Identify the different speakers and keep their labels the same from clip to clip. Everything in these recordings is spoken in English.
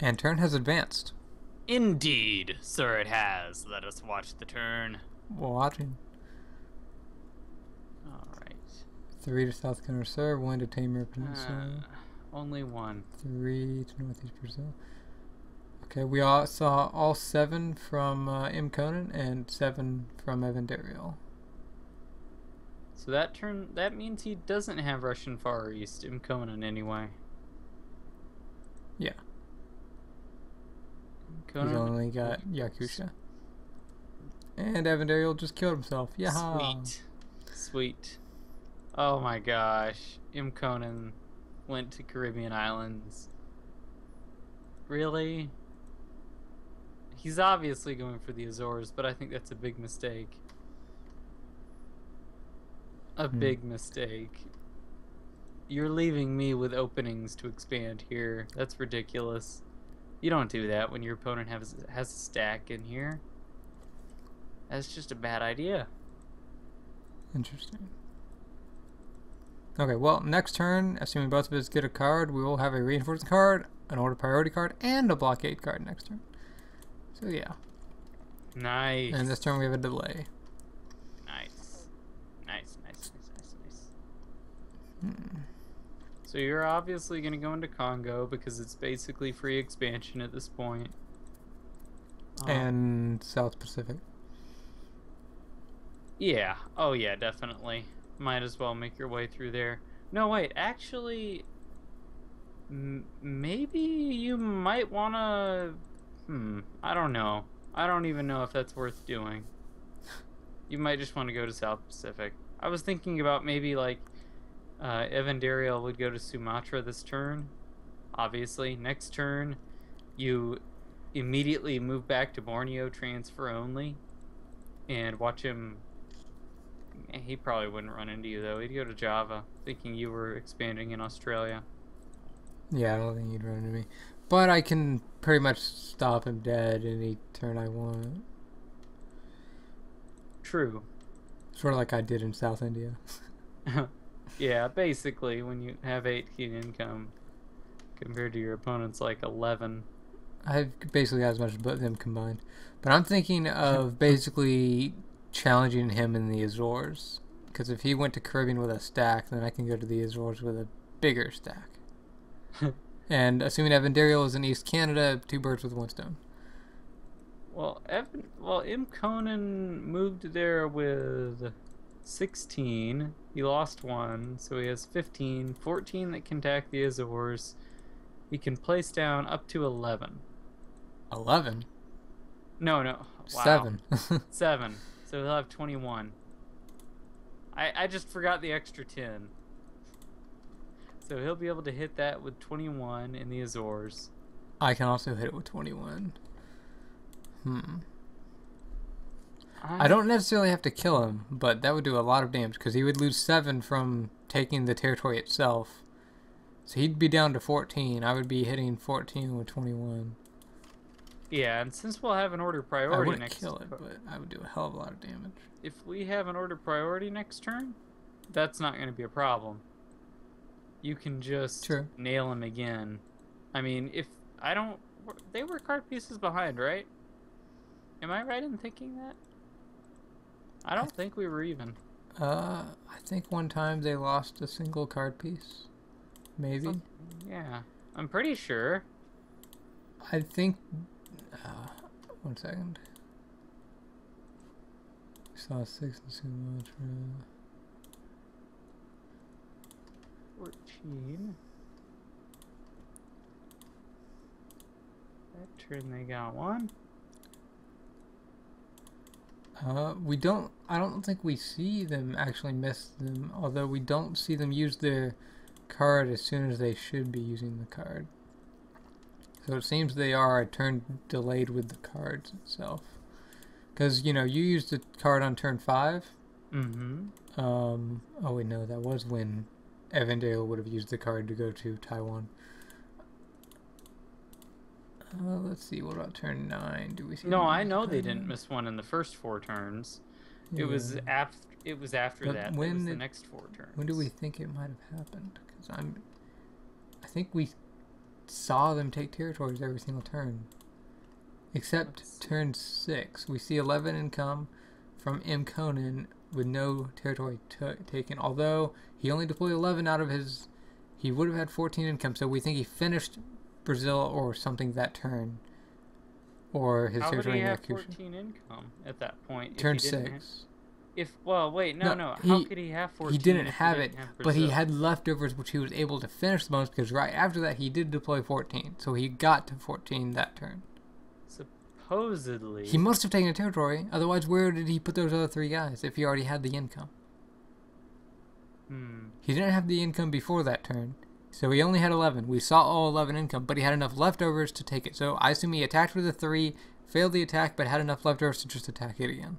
Speaker 1: And turn has advanced.
Speaker 2: Indeed, sir, it has. Let us watch the turn.
Speaker 1: We're watching.
Speaker 2: Alright.
Speaker 1: 3 to South Counter Sir, 1 to Tamir Peninsula.
Speaker 2: Only 1.
Speaker 1: 3 to Northeast Brazil. Okay, we all saw all 7 from Mkonyn and 7 from Evandariel.
Speaker 2: So that means he doesn't have Russian Far East, Mkonyn anyway.
Speaker 1: Yeah.
Speaker 2: Mkonyn,
Speaker 1: He's only got Yakusha. And Evandariel just killed himself. Yeah.
Speaker 2: Sweet. Sweet. Oh my gosh. Mkonyn went to Caribbean islands. Really? He's obviously going for the Azores, but I think that's a big mistake. A big mistake. You're leaving me with openings to expand here. That's ridiculous. You don't do that when your opponent has a stack in here. That's just a bad idea.
Speaker 1: Interesting. Okay, well, next turn, assuming both of us get a card, we will have a reinforcement card, an order priority card, and a blockade card next turn. So yeah.
Speaker 2: Nice.
Speaker 1: And this turn we have a delay.
Speaker 2: Nice. So you're obviously going to go into Congo because it's basically free expansion at this point.
Speaker 1: And South Pacific.
Speaker 2: Yeah. Oh yeah, definitely. Might as well make your way through there. No, wait. Actually, maybe you might want to... I don't know. I don't even know if that's worth doing. You might just want to go to South Pacific. I was thinking about maybe like Evandariel would go to Sumatra this turn. Obviously, next turn you immediately move back to Borneo, transfer only, and watch him. He probably wouldn't run into you though. He'd go to Java, thinking you were expanding in Australia.
Speaker 1: Yeah, I don't think he'd run into me. But I can pretty much stop him dead any turn I want.
Speaker 2: True.
Speaker 1: Sort of like I did in South India.
Speaker 2: Yeah, basically, when you have 18 income compared to your opponent's like 11.
Speaker 1: I basically got as much as both of them combined. But I'm thinking of basically challenging him in the Azores. Because if he went to Caribbean with a stack, then I can go to the Azores with a bigger stack. And assuming Evandariel is in East Canada, 2 birds with 1 stone.
Speaker 2: Well, Mkonyn moved there with 16. He lost 1, so he has 15. 14 that can attack the Azores. He can place down up to 11.
Speaker 1: 11?
Speaker 2: No. Wow.
Speaker 1: 7.
Speaker 2: 7. So he'll have 21. I just forgot the extra 10. So he'll be able to hit that with 21 in the Azores.
Speaker 1: I can also hit it with 21. I don't necessarily have to kill him, but that would do a lot of damage because he would lose 7 from taking the territory itself. So he'd be down to 14. I would be hitting 14 with 21.
Speaker 2: Yeah, and since we'll have an order priority
Speaker 1: I wouldn't
Speaker 2: next
Speaker 1: kill it, but I would do a hell of a lot of damage.
Speaker 2: If we have an order priority next turn, that's not going to be a problem. You can just nail him again. I mean, if I don't... They were card pieces behind, right? Am I right in thinking that? I don't think we were even.
Speaker 1: I think one time they lost a single card piece. Maybe.
Speaker 2: Yeah. I'm pretty sure.
Speaker 1: I think... 1 second. Saw 6 in Sumatra.
Speaker 2: 14. That turn they got 1.
Speaker 1: I don't think we see them actually miss them, although we don't see them use their card as soon as they should be using the card. So it seems they are a turn delayed with the cards itself. Because, you know, you used the card on turn 5. Oh wait, no, that was when Evandariel would have used the card to go to Taiwan. Let's see, what about turn 9? Do we see?
Speaker 2: No, I know they didn't miss 1 in the first 4 turns.
Speaker 1: Yeah.
Speaker 2: It was after
Speaker 1: But
Speaker 2: that.
Speaker 1: when
Speaker 2: It was the next 4 turns.
Speaker 1: When do we think it might have happened? Because I think we saw them take territories every single turn. Except turn 6. We see 11 income from Mkonyn with no territory taken. Although he only deployed 11 out of his... He would have had 14 income, so we think he finished Brazil or something that turn. Or his territory in Yakutia.
Speaker 2: How would he have 14 income at that point?
Speaker 1: Turn 6.
Speaker 2: Well, wait, no. How could he have 14?
Speaker 1: He didn't have it, but he had leftovers, which he was able to finish the bonus, because right after that he did deploy 14. So he got to 14 that turn.
Speaker 2: Supposedly.
Speaker 1: He must have taken a territory, otherwise where did he put those other 3 guys if he already had the income? He didn't have the income before that turn, so he only had 11. We saw all 11 income, but he had enough leftovers to take it. So I assume he attacked with a 3, failed the attack, but had enough leftovers to just attack it again.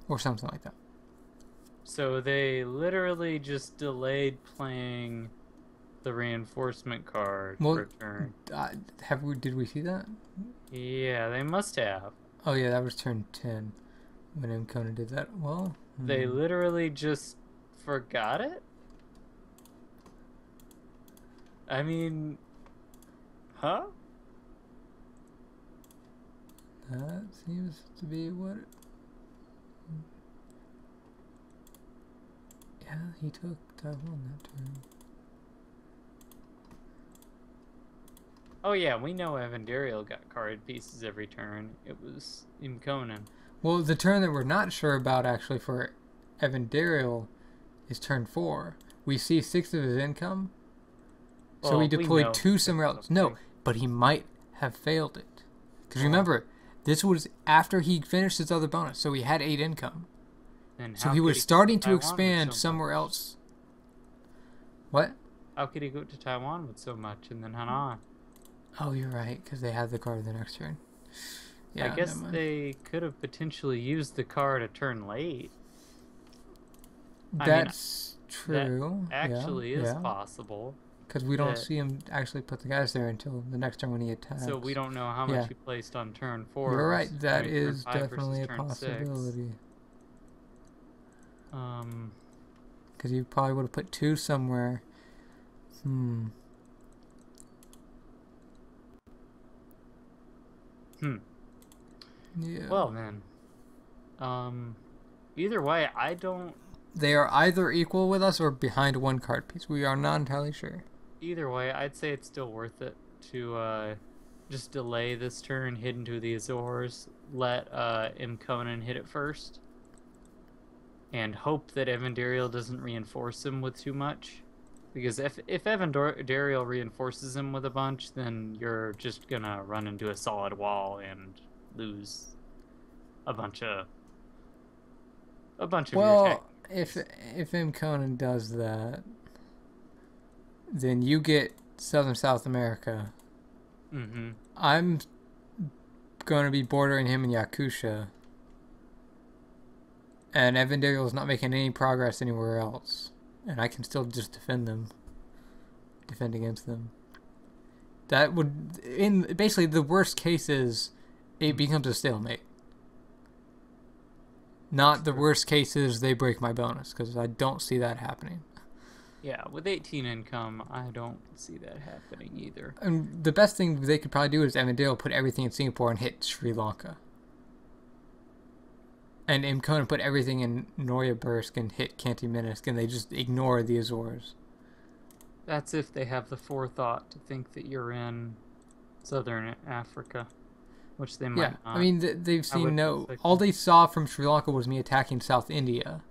Speaker 1: Or something like that.
Speaker 2: So they literally just delayed playing the reinforcement card for a turn.
Speaker 1: Did we see that?
Speaker 2: Yeah, they must have.
Speaker 1: Oh yeah, that was turn 10 when Mkonyn did that. Well,
Speaker 2: they literally just forgot it? I mean, huh?
Speaker 1: That seems to be what... Yeah, he took Taiwan that turn.
Speaker 2: Oh yeah, we know Evandariel got card pieces every turn. It was Mkonyn.
Speaker 1: Well, the turn that we're not sure about actually for Evandariel is turn 4. We see 6 of his income. So he deployed 2 somewhere else. No, but he might have failed it. Because remember, this was after he finished his other bonus, so he had 8 income. So he was starting to expand somewhere else. What?
Speaker 2: How could he go to Taiwan with so much and then Hainan?
Speaker 1: Oh, you're right, because they had the card the next turn. Yeah,
Speaker 2: I guess they could have potentially used the card a turn late.
Speaker 1: That's true.
Speaker 2: That actually is possible.
Speaker 1: Because we don't see him actually put the guys there until the next turn when he attacks.
Speaker 2: So we don't know how much he placed on turn 4.
Speaker 1: You're right. That is definitely a possibility. Because you probably would have put 2 somewhere. Yeah.
Speaker 2: Well then, either way, I don't...
Speaker 1: They are either equal with us or behind 1 card piece. We are not entirely sure.
Speaker 2: Either way, I'd say it's still worth it to just delay this turn, hit into the Azores, let Mkonyn hit it first, and hope that Evandariel doesn't reinforce him with too much. Because if Evandariel reinforces him with a bunch, then you're just gonna run into a solid wall and lose a bunch of your tech.
Speaker 1: If Mkonyn does that, then you get Southern South America. I'm going to be bordering him in Yakutia, and Evandariel is not making any progress anywhere else, and I can still just defend against them. That would, basically the worst case is it becomes a stalemate. Not the worst case is they break my bonus, because I don't see that happening.
Speaker 2: Yeah, with 18 income, I don't see that happening either.
Speaker 1: And the best thing they could probably do is Evandariel put everything in Singapore and hit Sri Lanka. And Mkonyn put everything in Noyabursk and hit Kanti Minsk, and they just ignore the Azores.
Speaker 2: That's if they have the forethought to think that you're in Southern Africa. Which they might not.
Speaker 1: I mean, they've seen all they saw from Sri Lanka was me attacking South India.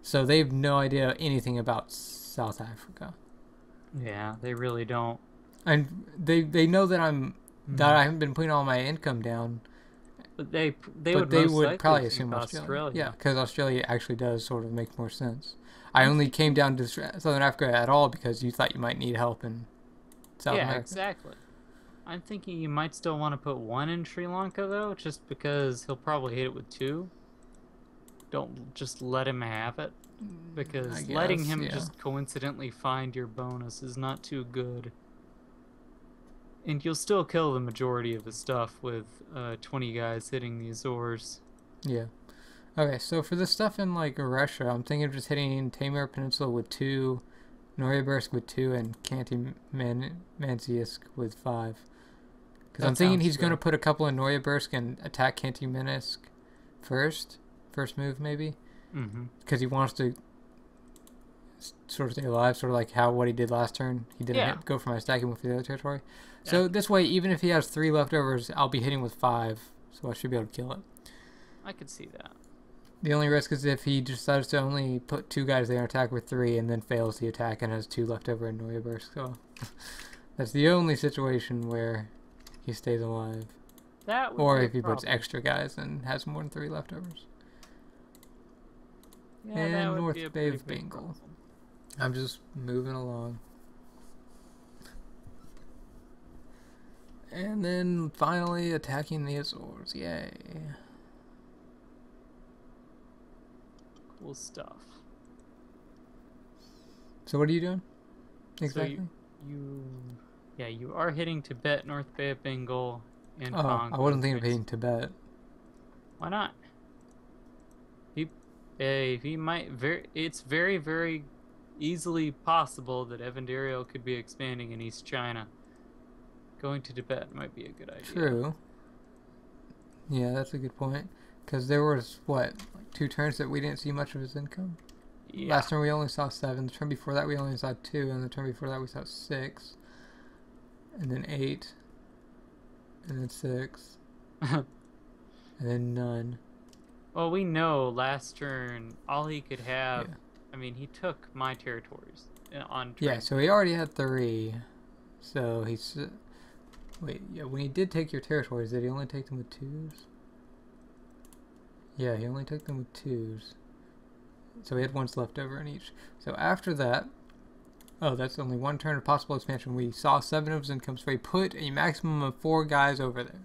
Speaker 1: So they have no idea anything about South Africa.
Speaker 2: Yeah, they really don't.
Speaker 1: And they know that that I haven't been putting all my income down.
Speaker 2: But they
Speaker 1: would probably assume Australia. Yeah, because Australia actually does sort of make more sense. I only came down to Southern Africa at all because you thought you might need help in South America. Yeah,
Speaker 2: exactly. I'm thinking you might still want to put 1 in Sri Lanka, though, just because he'll probably hit it with 2. Don't just let him have it, because letting him just coincidentally find your bonus is not too good. And you'll still kill the majority of his stuff with 20 guys hitting the Azores.
Speaker 1: Yeah. Okay, so for the stuff in, like, Russia, I'm thinking of just hitting Taimyr Peninsula with 2 Noyabursk with 2, and Mansiusk with 5. Because
Speaker 2: That
Speaker 1: I'm thinking
Speaker 2: sounds
Speaker 1: he's going to
Speaker 2: good.
Speaker 1: put a couple in Noyabursk and attack Mansiusk first. First move, maybe.
Speaker 2: Mm-hmm.
Speaker 1: Because he wants to sort of stay alive, sort of like what he did last turn. He didn't
Speaker 2: Yeah.
Speaker 1: go for my stacking with the other territory.
Speaker 2: Yeah.
Speaker 1: So this way, even if he has 3 leftovers, I'll be hitting with 5. So I should be able to kill it.
Speaker 2: I could see that.
Speaker 1: The only risk is if he decides to only put 2 guys there and attack with 3 and then fails the attack and has 2 left over in Noyabursk. So that's the only situation where he stays alive.
Speaker 2: That would
Speaker 1: Or
Speaker 2: be
Speaker 1: if he
Speaker 2: a
Speaker 1: puts
Speaker 2: problem.
Speaker 1: extra guys and has more than 3 leftovers.
Speaker 2: Yeah,
Speaker 1: and
Speaker 2: that would
Speaker 1: North
Speaker 2: be a
Speaker 1: Bay
Speaker 2: pretty
Speaker 1: of
Speaker 2: big
Speaker 1: Bengal.
Speaker 2: problem.
Speaker 1: I'm just moving along. And then finally attacking the Azores. Yay.
Speaker 2: Cool stuff.
Speaker 1: So what are you doing? Exactly?
Speaker 2: You are hitting Tibet, North Bay of Bengal, and Congo.
Speaker 1: I wasn't thinking of hitting Tibet.
Speaker 2: Why not? He might it's very, very easily possible that Evandariel could be expanding in East China. Going to Tibet might be a good idea.
Speaker 1: True. Yeah, that's a good point. Because there was, what, like 2 turns that we didn't see much of his income?
Speaker 2: Yeah.
Speaker 1: Last turn we only saw 7. The turn before that we only saw 2. And the turn before that we saw 6. And then 8. And then 6. And then none.
Speaker 2: Well, we know last turn all he could have.
Speaker 1: Yeah.
Speaker 2: I mean, he took my territories on turn.
Speaker 1: Yeah, so he already had 3. So he's... Wait, yeah, when he did take your territories, did he only take them with 2s? Yeah, he only took them with 2s. So he had 1s left over in each. So after that... Oh, that's only 1 turn of possible expansion. We saw 7 of his income, so he put a maximum of 4 guys over there.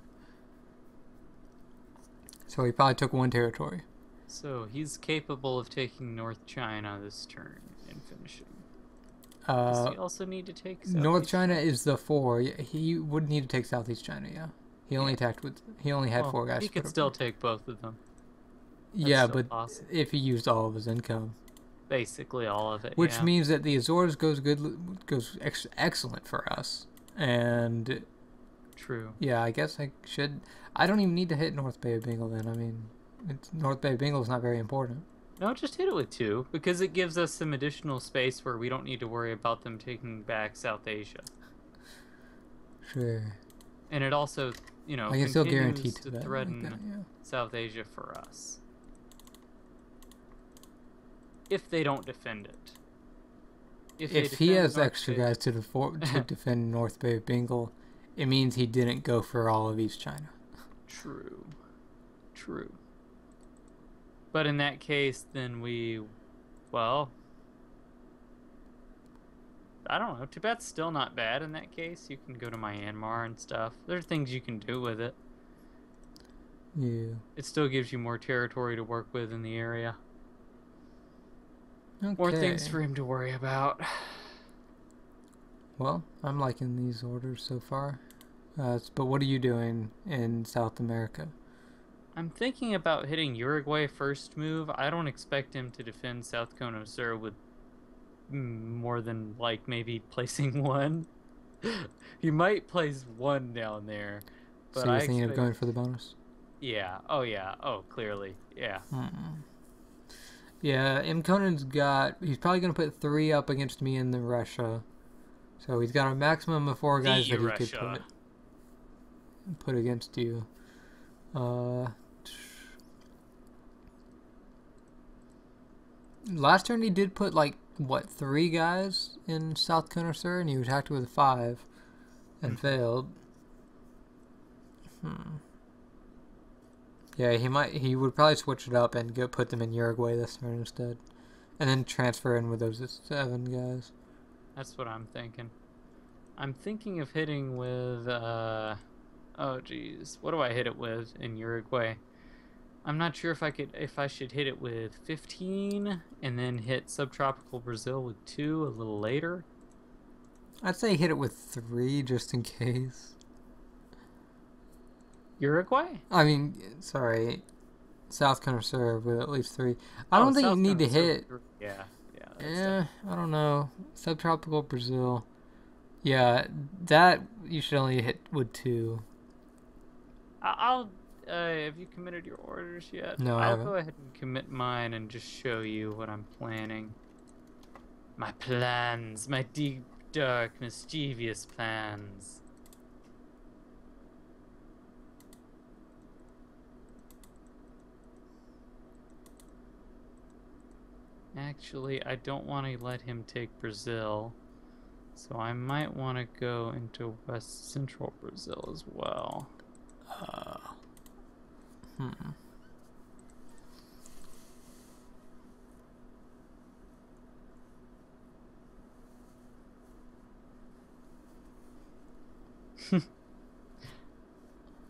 Speaker 1: So he probably took 1 territory.
Speaker 2: So he's capable of taking North China this turn and finishing.
Speaker 1: Uh,
Speaker 2: Does he also need to take
Speaker 1: North
Speaker 2: Southeast
Speaker 1: China is the 4. He would need to take Southeast China, yeah. He only attacked with... He only had 4 guys.
Speaker 2: He could still take both of them.
Speaker 1: Yeah,
Speaker 2: still
Speaker 1: but
Speaker 2: possible.
Speaker 1: if he used all of his income.
Speaker 2: Basically all of it,
Speaker 1: Which
Speaker 2: yeah.
Speaker 1: means that the Azores goes excellent for us. And...
Speaker 2: True.
Speaker 1: Yeah, I guess I should... I don't even need to hit North Bay of Bengal then. I mean, North Bay of Bengal is not very important.
Speaker 2: No, just hit it with 2, because it gives us some additional space where we don't need to worry about them taking back South Asia.
Speaker 1: Sure.
Speaker 2: And it also,
Speaker 1: I can still guarantee
Speaker 2: continues
Speaker 1: to
Speaker 2: to
Speaker 1: that.
Speaker 2: threaten
Speaker 1: Like that, yeah.
Speaker 2: South Asia for us. If they don't defend it.
Speaker 1: If he has extra guys to defend North Bay of Bengal, it means he didn't go for all of East China.
Speaker 2: True. True. But in that case, then well, I don't know. Tibet's still not bad in that case. You can go to Myanmar and stuff. There are things you can do with it.
Speaker 1: Yeah.
Speaker 2: It still gives you more territory to work with in the area.
Speaker 1: Okay.
Speaker 2: More things for him to worry about.
Speaker 1: Well, I'm liking these orders so far. But what are you doing in South America?
Speaker 2: I'm thinking about hitting Uruguay first move. I don't expect him to defend South Cono Sur with more than, like, maybe placing 1. He might place 1 down there. But
Speaker 1: So you're thinking of going for the bonus?
Speaker 2: Yeah. Oh, yeah. Oh, clearly. Yeah.
Speaker 1: Yeah, Mkonyn's he's probably going to put 3 up against me in the Russia. So he's got a maximum of 4 guys that he could put against you. Last turn he did put, like, what, 3 guys in South Cono Sur, and he attacked with 5 and failed. Yeah, he would probably switch it up and put them in Uruguay this turn instead. And then transfer in with those 7 guys.
Speaker 2: That's what I'm thinking. I'm thinking of hitting with, oh geez, what do I hit it with in Uruguay? I'm not sure if I should hit it with 15 and then hit subtropical Brazil with 2 a little later.
Speaker 1: I'd say hit it with 3 just in case.
Speaker 2: Uruguay?
Speaker 1: I mean, sorry, South Cono Sur with at least 3. I don't think you need to hit.
Speaker 2: Yeah,
Speaker 1: Yeah, I don't know. Subtropical Brazil. Yeah, that you should only hit with 2.
Speaker 2: I'll. Have you committed your orders yet?
Speaker 1: No, I
Speaker 2: I'll
Speaker 1: haven't.
Speaker 2: go ahead and commit mine and just show you what I'm planning. My plans, my deep, dark, mischievous plans. Actually, I don't want to let him take Brazil, so I might want to go into West Central Brazil as well.
Speaker 1: Hmm.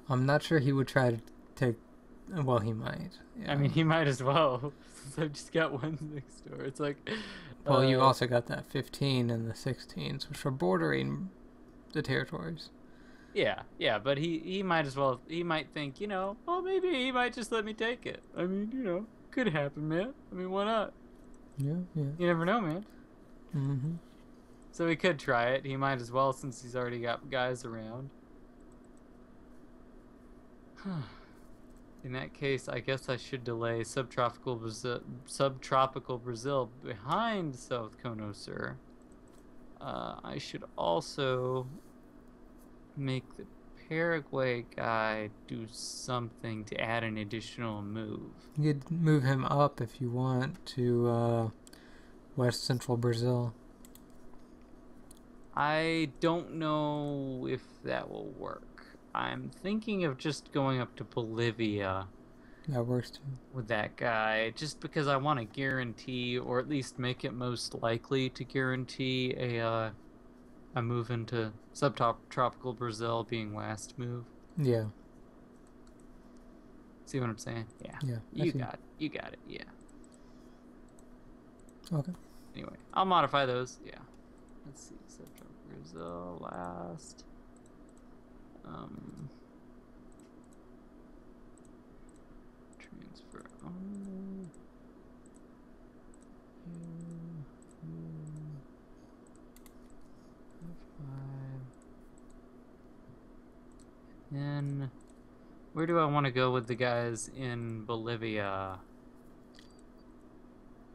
Speaker 1: I'm not sure he would try to take. Well, he might. Yeah.
Speaker 2: I mean, he might as well, since I've just got one next door. It's like,
Speaker 1: Well, you've also got that 15 and the 16s, which are bordering the territories.
Speaker 2: yeah, but he might as well. He might think, well, maybe he might just let me take it. I mean, could happen, man. I mean, why not?
Speaker 1: Yeah.
Speaker 2: You never know, man.
Speaker 1: Mm-hmm.
Speaker 2: So he could try it. He might as well, since he's already got guys around. In that case, I guess I should delay subtropical Brazil behind South Conosur. I should also make the Paraguay guy do something to add an additional move.
Speaker 1: You could move him up if you want to West Central Brazil.
Speaker 2: I don't know if that will work. I'm thinking of just going up to Bolivia.
Speaker 1: That works too.
Speaker 2: With that guy, just because I want to guarantee, or at least make it most likely to guarantee a move into subtropical Brazil being last move.
Speaker 1: Yeah.
Speaker 2: See what I'm saying? Yeah.
Speaker 1: Yeah.
Speaker 2: You got it. Yeah.
Speaker 1: Okay.
Speaker 2: Anyway, I'll modify those. Yeah. Let's see. Subtropical Brazil last. Transfer only. Then, where do I want to go with the guys in Bolivia?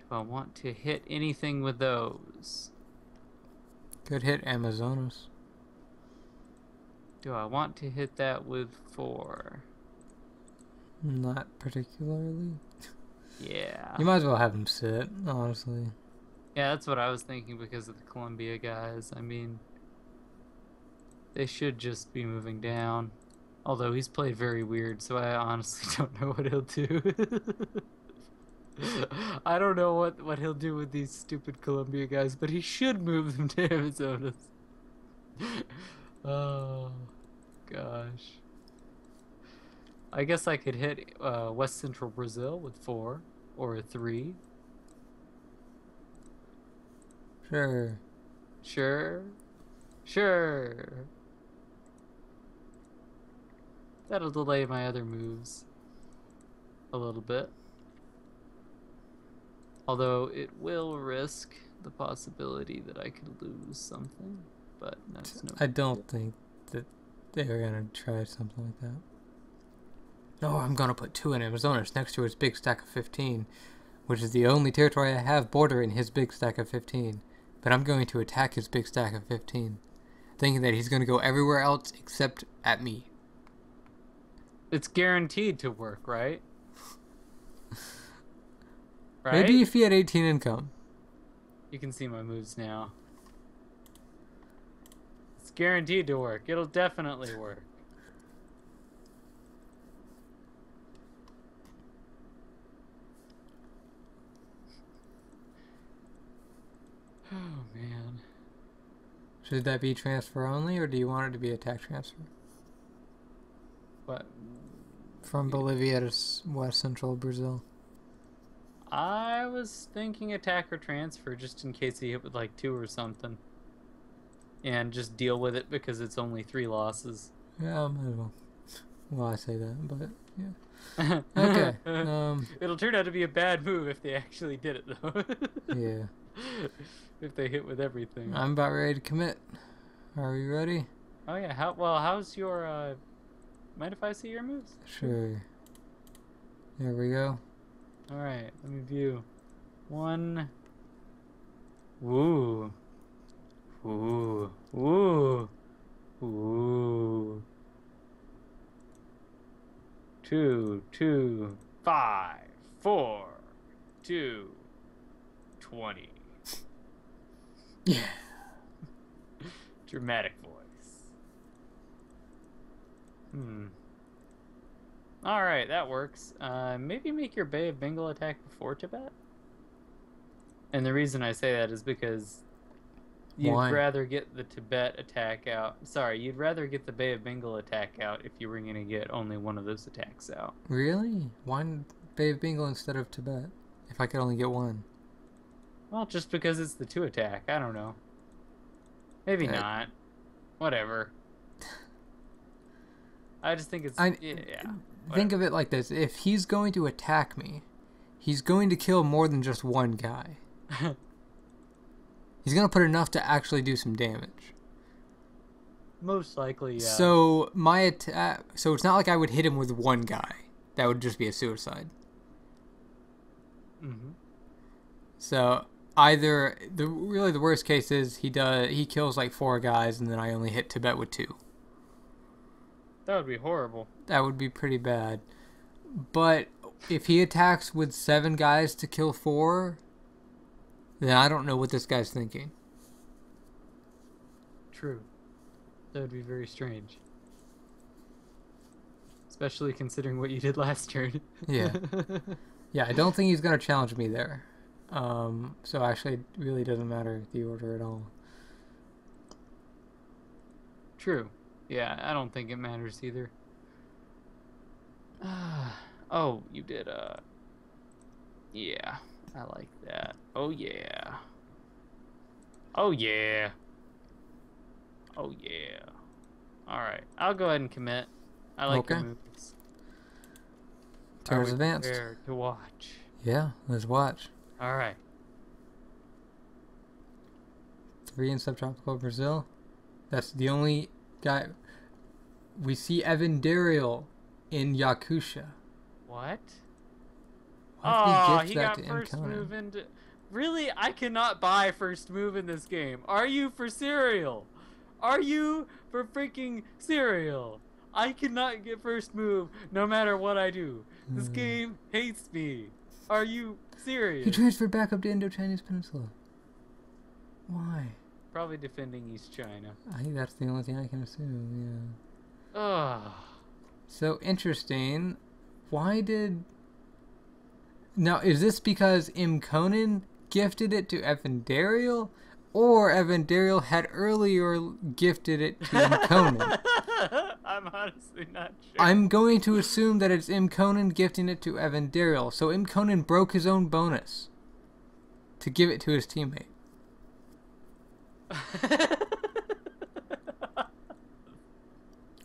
Speaker 2: Do I want to hit anything with those?
Speaker 1: Could hit Amazonas.
Speaker 2: Do I want to hit that with 4?
Speaker 1: Not particularly.
Speaker 2: Yeah.
Speaker 1: You might as well have him sit, honestly.
Speaker 2: Yeah, that's what I was thinking because of the Colombia guys. I mean, they should just be moving down. Although he's played very weird, so I honestly don't know what he'll do. I don't know what he'll do with these stupid Colombia guys, but he should move them to Amazonas. Oh, gosh. I guess I could hit West Central Brazil with 4 or a 3.
Speaker 1: Sure.
Speaker 2: Sure. That'll delay my other moves a little bit. Although it will risk the possibility that I could lose something, but that's no.
Speaker 1: I don't think that they're gonna try something like that. No, I'm gonna put 2 in Amazonas next to his big stack of 15, which is the only territory I have bordering his big stack of 15. But I'm going to attack his big stack of 15, thinking that he's gonna go everywhere else except at me.
Speaker 2: It's guaranteed to work, right? Right?
Speaker 1: Maybe if he had 18 income.
Speaker 2: You can see my moves now. It's guaranteed to work. It'll definitely work. Oh, man.
Speaker 1: Should that be transfer only, or do you want it to be attack transfer?
Speaker 2: What?
Speaker 1: From Bolivia to West Central Brazil.
Speaker 2: I was thinking attack or transfer just in case he hit with like 2 or something. And just deal with it because it's only 3 losses.
Speaker 1: Yeah, might as well. Well, I say that, but yeah. Okay.
Speaker 2: It'll turn out to be a bad move if they actually did it, though.
Speaker 1: Yeah.
Speaker 2: If they hit with everything.
Speaker 1: I'm about ready to commit. Are you ready?
Speaker 2: Oh yeah. How's your mind if I see your moves?
Speaker 1: Sure. There we go.
Speaker 2: All right. Let me view. 1. Woo. Ooh. Ooh. Ooh. 2, 2, 5, 4, 2, 20.
Speaker 1: Yeah.
Speaker 2: Dramatic voice. Alright, that works. Maybe make your Bay of Bengal attack before Tibet? And the reason I say that is because you'd rather get the Tibet attack out. Sorry, you'd rather get the Bay of Bengal attack out if you were going to get only one of those attacks out.
Speaker 1: Really? Why Bay of Bengal instead of Tibet? If I could only get one.
Speaker 2: Well, just because it's the 2 attack. I don't know. Maybe not. Whatever. I just think it's... yeah.
Speaker 1: Think of it like this. If he's going to attack me, he's going to kill more than just one guy. He's going to put enough to actually do some damage.
Speaker 2: Most likely, yeah.
Speaker 1: So my attack... So it's not like I would hit him with one guy. That would just be a suicide.
Speaker 2: Mm-hmm.
Speaker 1: So either... Really the worst case is he kills like 4 guys and then I only hit Tibet with 2.
Speaker 2: That would be horrible.
Speaker 1: That would be pretty bad. But if he attacks with 7 guys to kill 4... then I don't know what this guy's thinking.
Speaker 2: True. That would be very strange. Especially considering what you did last turn.
Speaker 1: Yeah. Yeah, I don't think he's going to challenge me there. So actually, it really doesn't matter the order at all.
Speaker 2: True. Yeah, I don't think it matters either. Oh, you did, yeah. I like that. Oh, yeah. Oh, yeah. Oh, yeah. Alright. I'll go ahead and commit. I like your moves.
Speaker 1: Turns advanced.
Speaker 2: Prepared to watch.
Speaker 1: Yeah, let's watch.
Speaker 2: Alright.
Speaker 1: 3 in subtropical Brazil. That's the only guy. We see Evandariel in Yakusha.
Speaker 2: What?
Speaker 1: Why did
Speaker 2: he
Speaker 1: that
Speaker 2: got
Speaker 1: to
Speaker 2: first
Speaker 1: Mkonyn?
Speaker 2: move into... Really? I cannot buy first move in this game. Are you for cereal? Are you for freaking cereal? I cannot get first move no matter what I do. This game hates me. Are you serious?
Speaker 1: He transferred back up to Indo-Chinese Peninsula. Why?
Speaker 2: Probably defending East China.
Speaker 1: I think that's the only thing I can assume, yeah.
Speaker 2: Ugh.
Speaker 1: So interesting. Why did... Now, is this because Mkonyn gifted it to Evandariel? Or Evandariel had earlier gifted it to Mkonyn?
Speaker 2: I'm honestly not sure.
Speaker 1: I'm going to assume that it's Mkonyn gifting it to Evandariel. So Mkonyn broke his own bonus to give it to his teammate.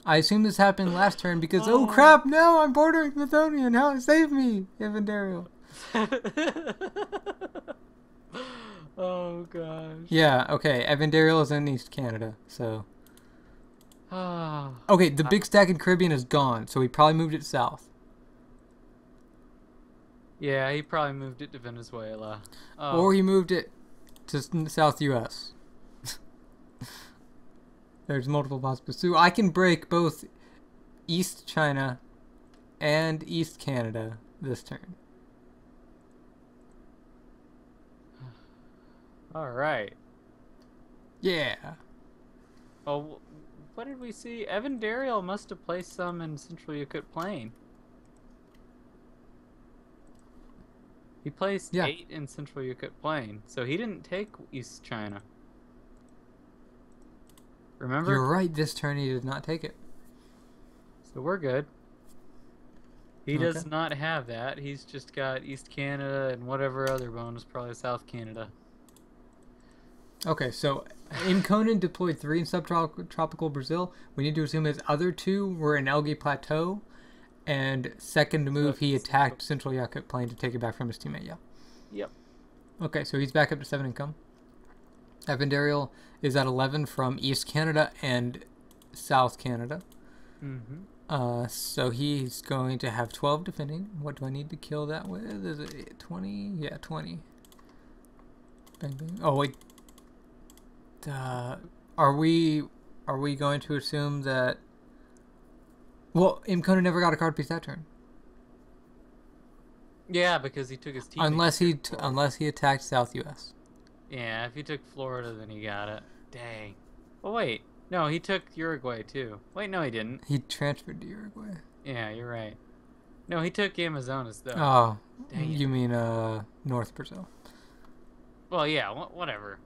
Speaker 1: I assume this happened last turn because, oh crap, no, I'm bordering Mythonian. How save me, Evandariel.
Speaker 2: Oh gosh.
Speaker 1: Yeah, okay, Evandariel is in East Canada, so... Okay, the big stack in Caribbean is gone, so he probably moved it south.
Speaker 2: Yeah, he probably moved it to Venezuela.
Speaker 1: Or he moved it to South U.S. There's multiple possibilities. So I can break both East China and East Canada this turn.
Speaker 2: Alright.
Speaker 1: Yeah.
Speaker 2: Oh, what did we see? Evandariel must have placed some in Central Yakut Plain. He placed 8 in Central Yakut Plain, so he didn't take East China. Remember?
Speaker 1: You're right, this turn he did not take it.
Speaker 2: So we're good. He does not have that. He's just got East Canada and whatever other bonus, probably South Canada.
Speaker 1: Okay, so Mkonyn deployed 3 in subtropical Brazil. We need to assume his other 2 were in Elgi Plateau. And second move, he attacked Central Yakut Plain to take it back from his teammate, yeah.
Speaker 2: Yep.
Speaker 1: Okay, so he's back up to 7 income. Evandariel is at 11 from East Canada and South Canada. So he's going to have 12 defending. What do I need to kill that with? Is it 20? Yeah, 20. Bang, bang. Oh, wait. Are we going to assume that... Well, Mkonyn never got a card piece that turn.
Speaker 2: Yeah, because he took his team.
Speaker 1: Unless he attacked South US.
Speaker 2: Yeah, if he took Florida, then he got it. Dang. Oh, wait. No, he took Uruguay, too. Wait, no, he didn't.
Speaker 1: He transferred to Uruguay.
Speaker 2: Yeah, you're right. No, he took Amazonas, though.
Speaker 1: Oh,
Speaker 2: dang
Speaker 1: you mean North Brazil.
Speaker 2: Well, yeah, whatever.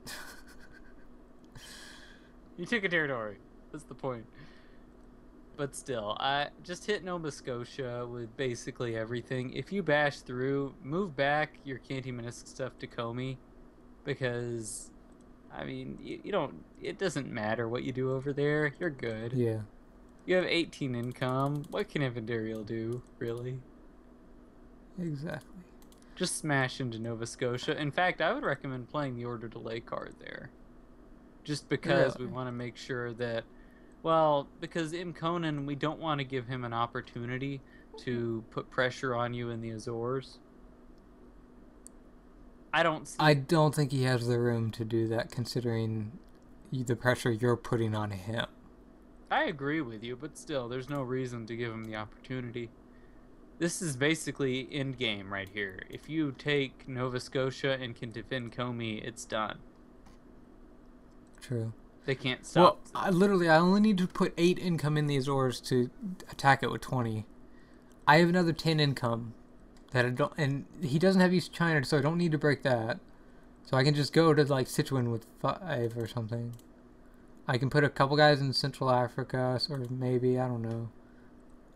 Speaker 2: He took a territory. That's the point. But still, I just hit Nova Scotia with basically everything. If you bash through, move back your Canty-Minisk stuff to Comey, because, I mean, you don't. It doesn't matter what you do over there. You're good.
Speaker 1: Yeah.
Speaker 2: You have 18 income. What can Evandariel do, really?
Speaker 1: Exactly.
Speaker 2: Just smash into Nova Scotia. In fact, I would recommend playing the Order Delay card there. Just because we want to make sure that... Well, because Mkonyn, we don't want to give him an opportunity to put pressure on you in the Azores. I don't
Speaker 1: think he has the room to do that, considering the pressure you're putting on him.
Speaker 2: I agree with you, but still, there's no reason to give him the opportunity. This is basically end game right here. If you take Nova Scotia and can defend Comey, it's done.
Speaker 1: True.
Speaker 2: They can't stop.
Speaker 1: Well, I only need to put 8 income in the Azores to attack it with 20. I have another 10 income that I don't, and he doesn't have East China, so I don't need to break that. So I can just go to like Sichuan with 5 or something. I can put a couple guys in Central Africa, or maybe, I don't know.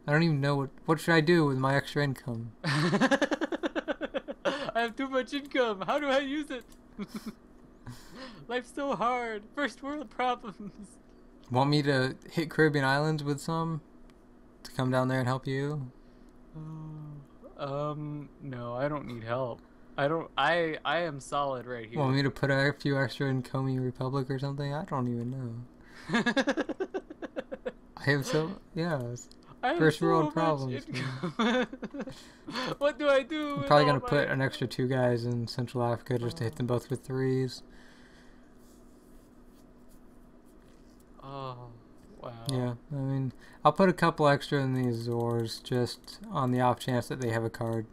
Speaker 1: I don't even know what should I do with my extra income.
Speaker 2: I have too much income. How do I use it? Life's so hard. First world problems.
Speaker 1: Want me to hit Caribbean Islands with some? To come down there and help you?
Speaker 2: No, I don't need help. I am solid right here.
Speaker 1: Want me to put a few extra in Comey Republic or something? I don't even know. I have first world problems.
Speaker 2: What do I do?
Speaker 1: I'm probably gonna put an extra 2 guys in Central Africa just to hit them both with 3s.
Speaker 2: Oh, wow.
Speaker 1: Yeah, I mean, I'll put a couple extra in the Azores just on the off chance that they have a card.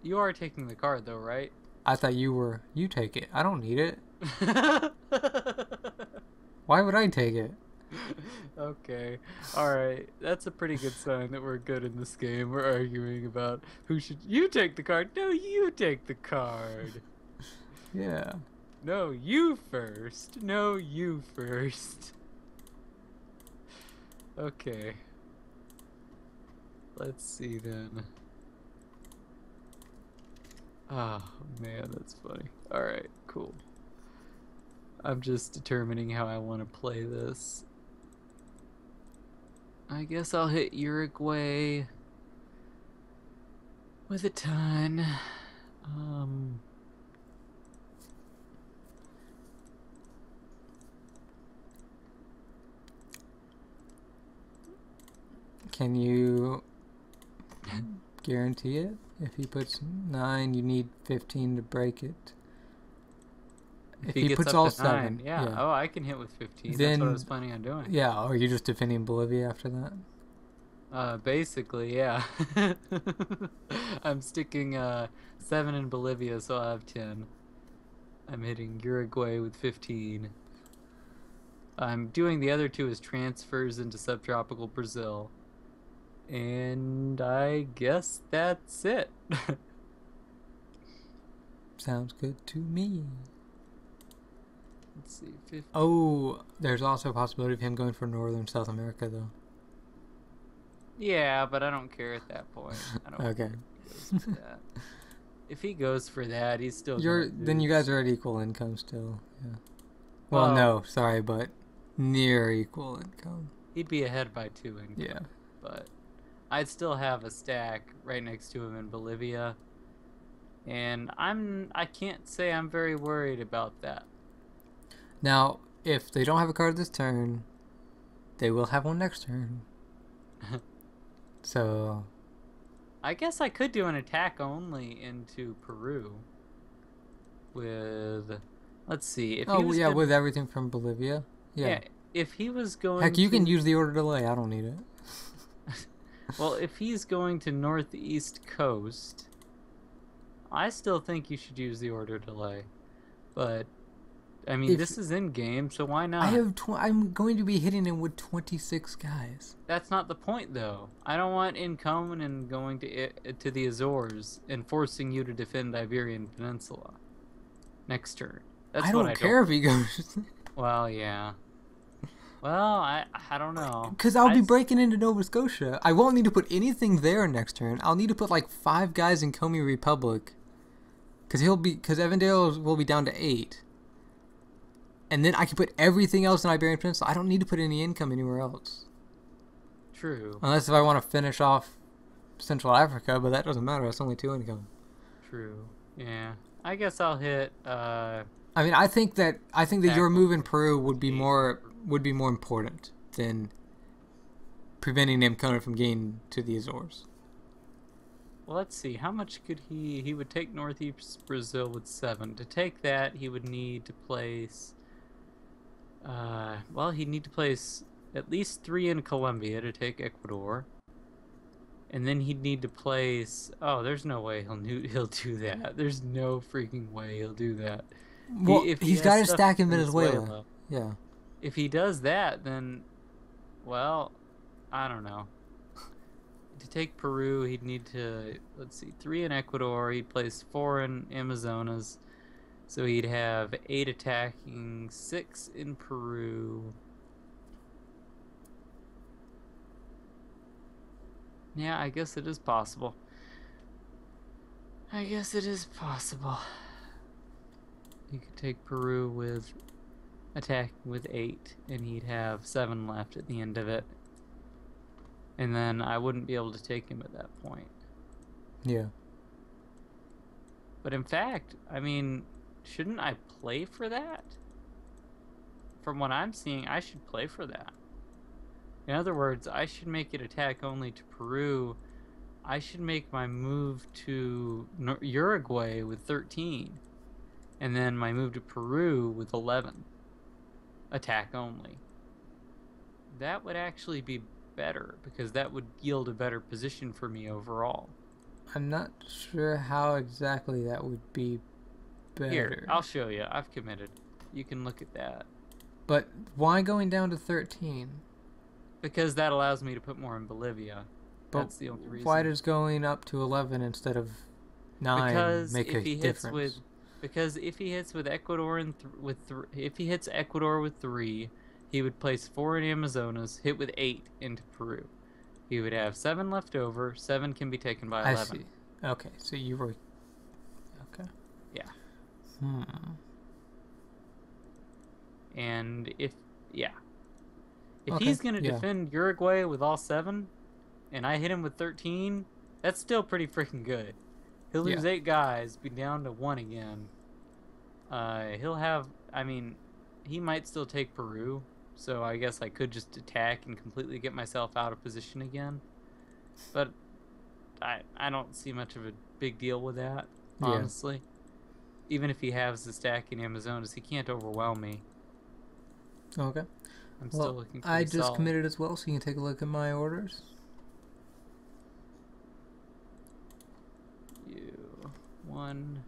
Speaker 2: You are taking the card though, right?
Speaker 1: I thought you were. You take it. I don't need it. Why would I take it?
Speaker 2: Okay. Alright. That's a pretty good sign that we're good in this game. We're arguing about who should... You take the card. No, you take the card.
Speaker 1: Yeah.
Speaker 2: No, you first. No, you first. Okay. Let's see then. Oh, man, that's funny. Alright, cool. I'm just determining how I want to play this. I guess I'll hit Uruguay with a ton.
Speaker 1: Can you guarantee it? If he puts 9, you need 15 to break it.
Speaker 2: If he
Speaker 1: puts
Speaker 2: gets
Speaker 1: all
Speaker 2: up to
Speaker 1: 7,
Speaker 2: 9, yeah. Oh, I can hit with 15.
Speaker 1: Then,
Speaker 2: that's what I was planning on doing.
Speaker 1: Yeah, or you're just defending Bolivia after that?
Speaker 2: Basically, yeah. I'm sticking 7 in Bolivia, so I have 10. I'm hitting Uruguay with 15. I'm doing the other 2 as transfers into subtropical Brazil. And I guess that's it.
Speaker 1: Sounds good to me.
Speaker 2: Let's see. 50.
Speaker 1: Oh, there's also a possibility of him going for Northern South America, though.
Speaker 2: Yeah, but I don't care at that point. I don't
Speaker 1: Okay.
Speaker 2: that. If he goes for that, he's still.
Speaker 1: Then you guys are at equal income still. Yeah. Well, no, sorry, but near equal income.
Speaker 2: He'd be ahead by 2 income.
Speaker 1: Yeah.
Speaker 2: But I'd still have a stack right next to him in Bolivia. And I can't say I'm very worried about that.
Speaker 1: Now, if they don't have a card this turn, they will have one next turn. So
Speaker 2: I guess I could do an attack only into Peru with, let's see, if he was
Speaker 1: yeah,
Speaker 2: gonna,
Speaker 1: with everything from Bolivia. Yeah.
Speaker 2: yeah, if he was
Speaker 1: Heck,
Speaker 2: going
Speaker 1: you can
Speaker 2: to,
Speaker 1: use the order delay. I don't need it.
Speaker 2: well, if he's going to Northeast Coast, I still think you should use the order delay. But I mean,
Speaker 1: If
Speaker 2: this is in game, so why
Speaker 1: I
Speaker 2: not?
Speaker 1: have, I'm going to be hitting him with 26 guys.
Speaker 2: That's not the point, though. I don't want Mkonyn and going to the Azores and forcing you to defend Iberian Peninsula next turn. That's
Speaker 1: I
Speaker 2: what
Speaker 1: don't
Speaker 2: I
Speaker 1: care
Speaker 2: don't.
Speaker 1: if he goes.
Speaker 2: Well, yeah. Well, I don't know.
Speaker 1: Because I'll be breaking into Nova Scotia. I won't need to put anything there next turn. I'll need to put like 5 guys in Comey Republic. Because Evandariel will be down to 8. And then I can put everything else in Iberian Peninsula. I don't need to put any income anywhere else.
Speaker 2: True.
Speaker 1: Unless if I want to finish off Central Africa, but that doesn't matter. It's only 2 income.
Speaker 2: True. Yeah. I guess I'll hit.
Speaker 1: I mean, I think that your move in Peru would be more important than preventing Mkonyn from getting to the Azores.
Speaker 2: Well, let's see. How much could he would take Northeast Brazil with 7. To take that, he would need to place. Well, he'd need to place at least 3 in Colombia to take Ecuador. And then he'd need to place. Oh, there's no way he'll do that. There's no freaking way he'll do that.
Speaker 1: Well, he's got to stack in Venezuela. Yeah.
Speaker 2: If he does that, then, well, I don't know. To take Peru, he'd need to, let's see, 3 in Ecuador. He'd place 4 in Amazonas. So he'd have 8 attacking, 6 in Peru. Yeah, I guess it is possible. I guess it is possible. He could take Peru with attacking with 8, and he'd have 7 left at the end of it. And then I wouldn't be able to take him at that point.
Speaker 1: Yeah.
Speaker 2: But in fact, I mean, shouldn't I play for that? From what I'm seeing, I should play for that. In other words, I should make it attack only to Peru. I should make my move to Uruguay with 13. And then my move to Peru with 11. Attack only. That would actually be better, because that would yield a better position for me overall.
Speaker 1: I'm not sure how exactly that would be better.
Speaker 2: Here, I'll show you. I've committed. You can look at that.
Speaker 1: But why going down to 13?
Speaker 2: Because that allows me to put more in Bolivia.
Speaker 1: But
Speaker 2: that's the only reason.
Speaker 1: Why does going up to 11 instead of 9 make a difference?
Speaker 2: Because if he hits with Ecuador if he hits Ecuador with 3, he would place 4 in Amazonas, hit with 8 into Peru. He would have 7 left over. 7 can be taken by 11.
Speaker 1: I see. Okay, so you were... Okay.
Speaker 2: Yeah. And if he's going to defend Uruguay with all 7, and I hit him with 13, that's still pretty freaking good. He'll lose 8 guys, be down to 1 again. He'll have, I mean, he might still take Peru, so I guess I could just attack and completely get myself out of position again. But I don't see much of a big deal with that, honestly. Even if he has the stack in Amazonas, he can't overwhelm me.
Speaker 1: Okay.
Speaker 2: I'm still looking for
Speaker 1: I just committed as well, so you can take a look at my orders.
Speaker 2: 1,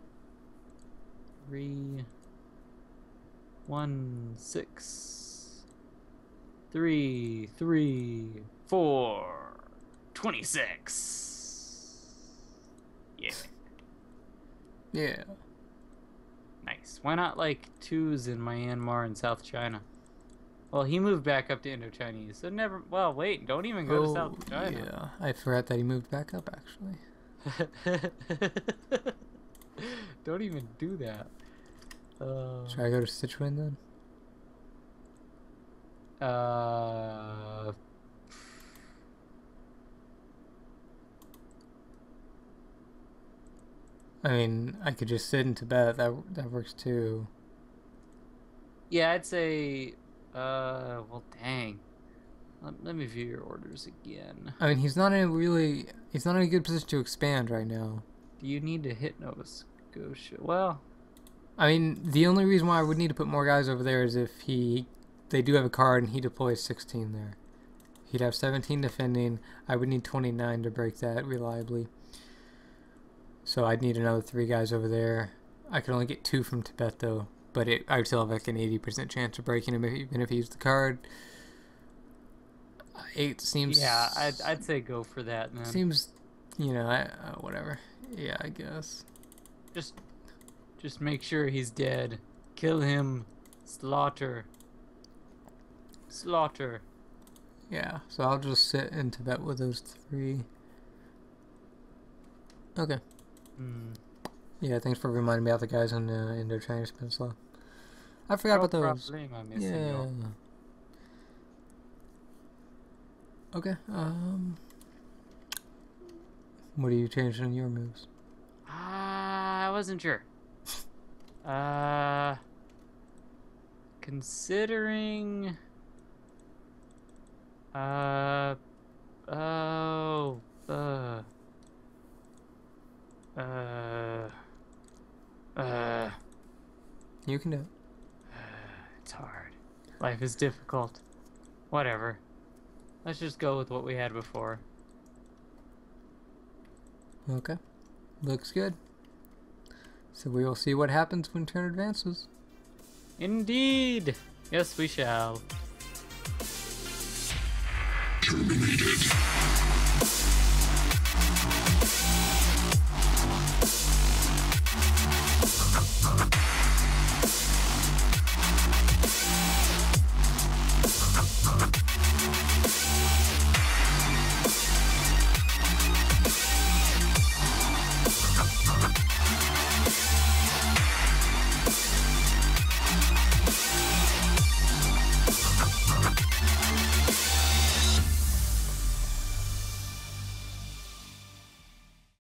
Speaker 2: 3, 1, 6, 3, 3, 4, 26. Yeah.
Speaker 1: Yeah.
Speaker 2: Nice. Why not like 2s in Myanmar and South China? Well, he moved back up to Indo-Chinese, so never... Well, wait, don't even go to South China.
Speaker 1: Yeah, I forgot that he moved back up, actually.
Speaker 2: Don't even do that.
Speaker 1: Should I go to Sichuan then? I mean, I could just sit in Tibet. That works too.
Speaker 2: Yeah, I'd say. Well, dang. Let me view your orders again.
Speaker 1: I mean, he's not in a good position to expand right now.
Speaker 2: Do you need to hit Nova Scotia? Well,
Speaker 1: I mean, the only reason why I would need to put more guys over there is if they do have a card and he deploys 16 there. He'd have 17 defending. I would need 29 to break that reliably. So I'd need another 3 guys over there. I could only get 2 from Tibet though, but I would still have like an 80% chance of breaking him even if he used the card. 8 seems...
Speaker 2: Yeah, I'd say go for that, man.
Speaker 1: Seems, whatever. Yeah, I guess.
Speaker 2: Just make sure he's dead. Kill him. Slaughter. Slaughter.
Speaker 1: Yeah, so I'll just sit in Tibet with those 3. Okay. Yeah, thanks for reminding me about the guys on the Indo-Chinese Peninsula. I forgot about those. Yeah. Okay. What are you changing in your moves?
Speaker 2: I wasn't sure. Considering.
Speaker 1: You can do it.
Speaker 2: It's hard. Life is difficult. Whatever. Let's just go with what we had before.
Speaker 1: Okay. Looks good. So we will see what happens when turn advances.
Speaker 2: Indeed! Yes, we shall.
Speaker 3: Terminate.